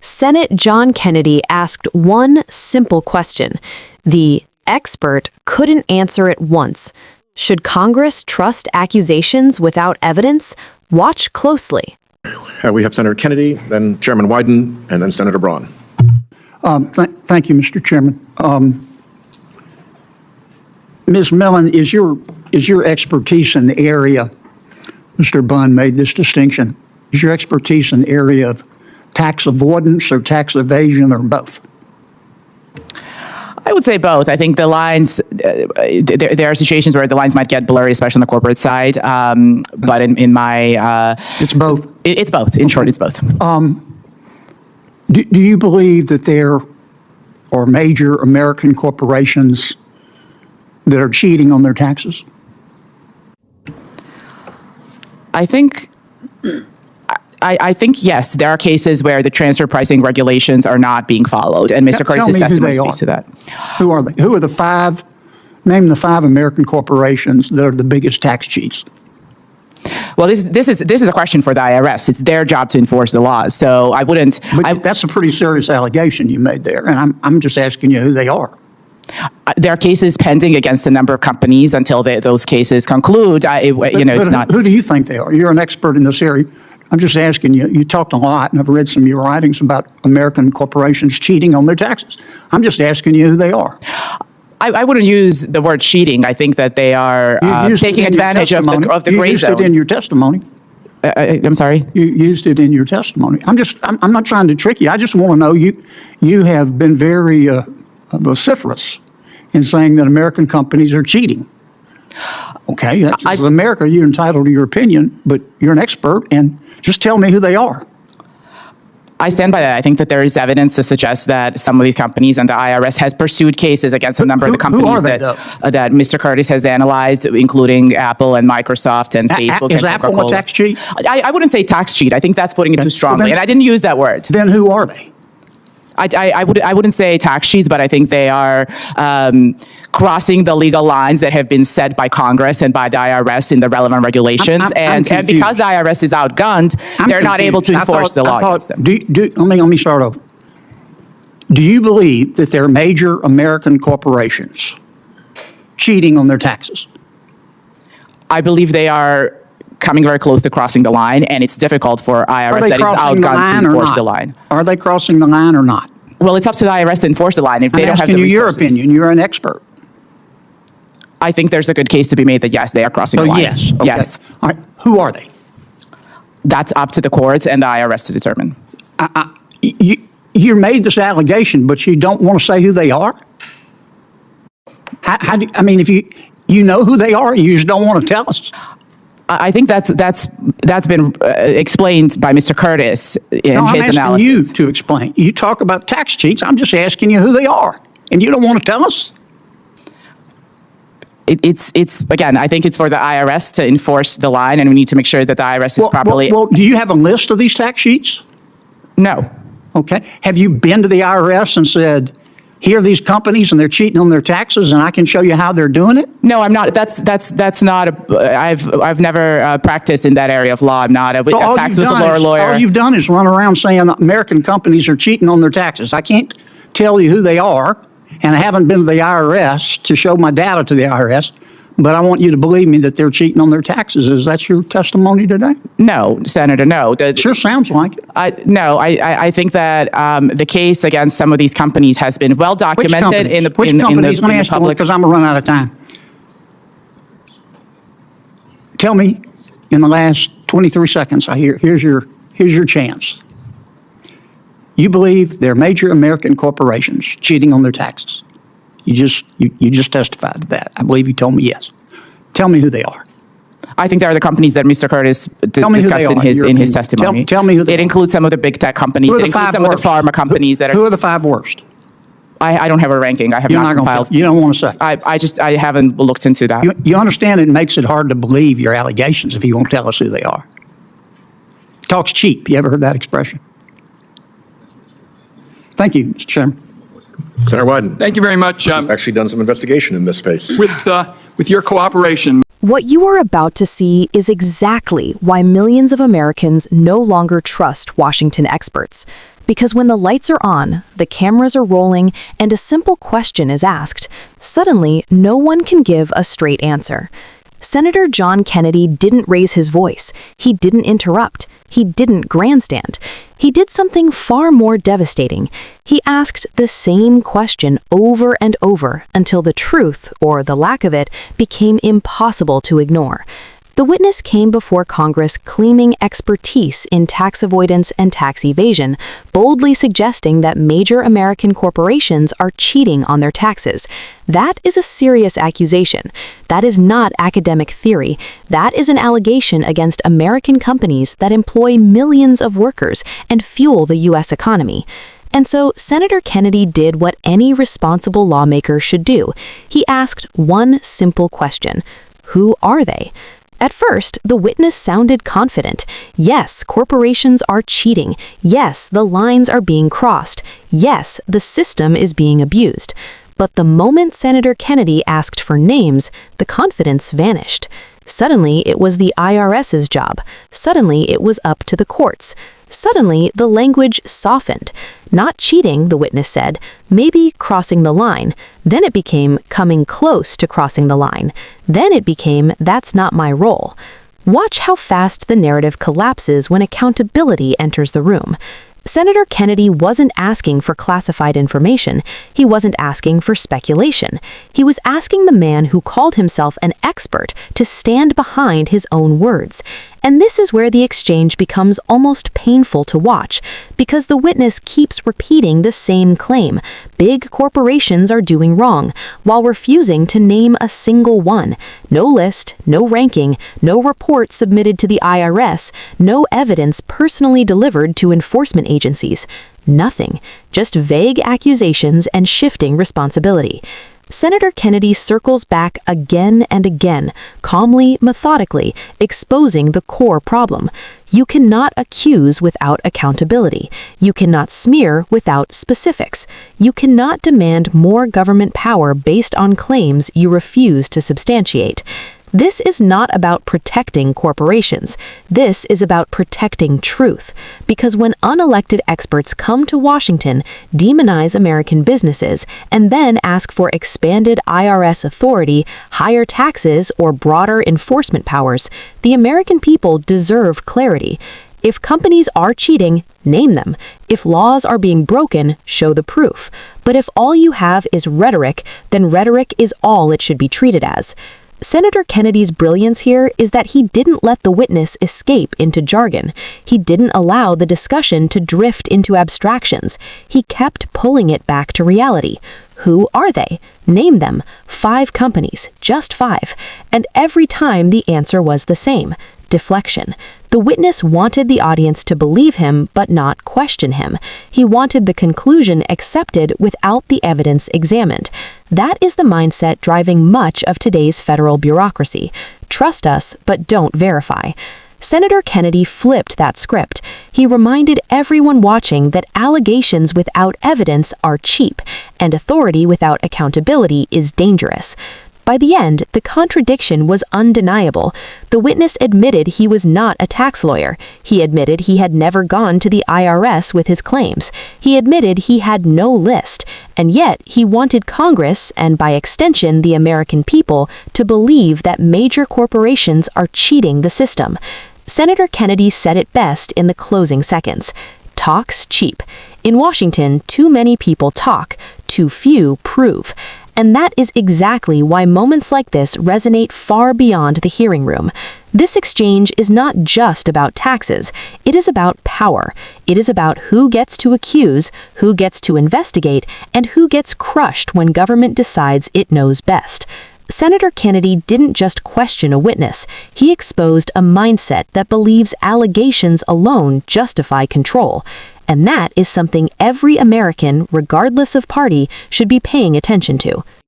Senate John Kennedy asked one simple question. The expert couldn't answer it once. Should Congress trust accusations without evidence? Watch closely. We have Senator Kennedy, then Chairman Wyden, and then Senator Braun. Thank you, Mr. Chairman. Ms. Mellon, is your expertise in the area, Mr. Bunn made this distinction, is your expertise in the area of tax avoidance or tax evasion or both? I would say both. I think the lines, there are situations where the lines might get blurry, especially on the corporate side. But in my... It's both? It's both. In short, it's both. Do you believe that there are major American corporations that are cheating on their taxes? I think yes, there are cases where the transfer pricing regulations are not being followed, and Mr. Curtis's testimony speaks to that. Who are they? Who are the five? Name the 5 American corporations that are the biggest tax cheats. Well, this is a question for the IRS. It's their job to enforce the laws. So I wouldn't. That's a pretty serious allegation you made there, and I'm just asking you who they are. There are cases pending against a number of companies until those cases conclude. It's not. Who do you think they are? You're an expert in this area. I'm just asking you. You talked a lot, and I've read some of your writings about American corporations cheating on their taxes. I'm just asking you who they are. I wouldn't use the word cheating. I think that they are taking advantage of the gray zone. You used it in your testimony. I'm sorry? You used it in your testimony. I'm not trying to trick you. I just want to know you have been very vociferous in saying that American companies are cheating. Okay, that's America. You're entitled to your opinion, but you're an expert, and just tell me who they are. I stand by that. I think that there is evidence to suggest that some of these companies and the IRS has pursued cases against a number of the companies that Mr. Curtis has analyzed, including Apple and Microsoft and Facebook. Is Apple a tax cheat? I wouldn't say tax cheat. I think that's putting it too strongly, and I didn't use that word. Then who are they? I wouldn't say tax cheats, but I think they are crossing the legal lines that have been set by Congress and by the IRS in the relevant regulations. And because the IRS is outgunned, they're not able to enforce the law against them. Let me start over. Do you believe that there are major American corporations cheating on their taxes? I believe they are coming very close to crossing the line, and it's difficult for IRS that is outgunned to enforce the line. Are they crossing the line or not? Well, it's up to the IRS to enforce the line if they don't have the resources. I'm asking you your opinion. You're an expert. I think there's a good case to be made that, yes, they are crossing the line. Yes. Okay. Yes. All right. Who are they? That's up to the courts and the IRS to determine. You made this allegation, but you don't want to say who they are? If you know who they are, you just don't want to tell us. I think that's been explained by Mr. Curtis in his analysis. I'm asking you to explain. You talk about tax cheats. I'm just asking you who they are, and you don't want to tell us? It's again, I think it's for the IRS to enforce the line, and we need to make sure that the IRS is properly... Well, do you have a list of these tax sheets? No. Okay. Have you been to the IRS and said, here are these companies and they're cheating on their taxes and I can show you how they're doing it? No, I'm not. That's not I've never practiced in that area of law. I'm not a tax whistleblower lawyer. All you've done is run around saying that American companies are cheating on their taxes. I can't tell you who they are, and I haven't been to the IRS to show my data to the IRS, but I want you to believe me that they're cheating on their taxes. Is that your testimony today? No, Senator, no. It sure sounds like it. I think that the case against some of these companies has been well documented in the public. Which companies? Let me ask you because I'm going to run out of time. Tell me in the last 23 seconds, here's your chance. You believe there are major American corporations cheating on their taxes. You just testified to that. I believe you told me yes. Tell me who they are. I think they are the companies that Mr. Curtis discussed in his testimony. Tell me who they are. It includes some of the big tech companies. It includes some of the pharma companies that are... Who are the 5 worst? I don't have a ranking. I have not compiled. You don't want to say. I haven't looked into that. You understand it makes it hard to believe your allegations if you won't tell us who they are. Talk's cheap. You ever heard that expression? Thank you, Mr. Chairman. Senator Wyden. Thank you very much. You've actually done some investigation in this space. With your cooperation. What you are about to see is exactly why millions of Americans no longer trust Washington experts. Because when the lights are on, the cameras are rolling, and a simple question is asked, suddenly no one can give a straight answer. Senator John Kennedy didn't raise his voice. He didn't interrupt. He didn't grandstand. He did something far more devastating. He asked the same question over and over until the truth, or the lack of it, became impossible to ignore. The witness came before Congress claiming expertise in tax avoidance and tax evasion, boldly suggesting that major American corporations are cheating on their taxes. That is a serious accusation. That is not academic theory. That is an allegation against American companies that employ millions of workers and fuel the U.S. economy. And so Senator Kennedy did what any responsible lawmaker should do. He asked one simple question: who are they? At first, the witness sounded confident. Yes, corporations are cheating. Yes, the lines are being crossed. Yes, the system is being abused. But the moment Senator Kennedy asked for names, the confidence vanished. Suddenly, it was the IRS's job. Suddenly, it was up to the courts. Suddenly, the language softened. Not cheating, the witness said, maybe crossing the line. Then it became coming close to crossing the line. Then it became that's not my role. Watch how fast the narrative collapses when accountability enters the room. Senator Kennedy wasn't asking for classified information. He wasn't asking for speculation. He was asking the man who called himself an expert to stand behind his own words. And this is where the exchange becomes almost painful to watch, because the witness keeps repeating the same claim. Big corporations are doing wrong, while refusing to name a single one. No list, no ranking, no report submitted to the IRS, no evidence personally delivered to enforcement agencies. Nothing, just vague accusations and shifting responsibility. Senator Kennedy circles back again and again, calmly, methodically, exposing the core problem. You cannot accuse without accountability. You cannot smear without specifics. You cannot demand more government power based on claims you refuse to substantiate. This is not about protecting corporations. This is about protecting truth. Because when unelected experts come to Washington, demonize American businesses, and then ask for expanded IRS authority, higher taxes, or broader enforcement powers, the American people deserve clarity. If companies are cheating, name them. If laws are being broken, show the proof. But if all you have is rhetoric, then rhetoric is all it should be treated as. Senator Kennedy's brilliance here is that he didn't let the witness escape into jargon. He didn't allow the discussion to drift into abstractions. He kept pulling it back to reality. Who are they? Name them. 5 companies, just 5. And every time the answer was the same: deflection. The witness wanted the audience to believe him but not question him. He wanted the conclusion accepted without the evidence examined. That is the mindset driving much of today's federal bureaucracy. Trust us, but don't verify. Senator Kennedy flipped that script. He reminded everyone watching that allegations without evidence are cheap, and authority without accountability is dangerous. By the end, the contradiction was undeniable. The witness admitted he was not a tax lawyer. He admitted he had never gone to the IRS with his claims. He admitted he had no list. And yet, he wanted Congress, and by extension the American people, to believe that major corporations are cheating the system. Senator Kennedy said it best in the closing seconds. Talk's cheap. In Washington, too many people talk, too few prove. And that is exactly why moments like this resonate far beyond the hearing room. This exchange is not just about taxes. It is about power. It is about who gets to accuse, who gets to investigate, and who gets crushed when government decides it knows best. Senator Kennedy didn't just question a witness. He exposed a mindset that believes allegations alone justify control. And that is something every American, regardless of party, should be paying attention to.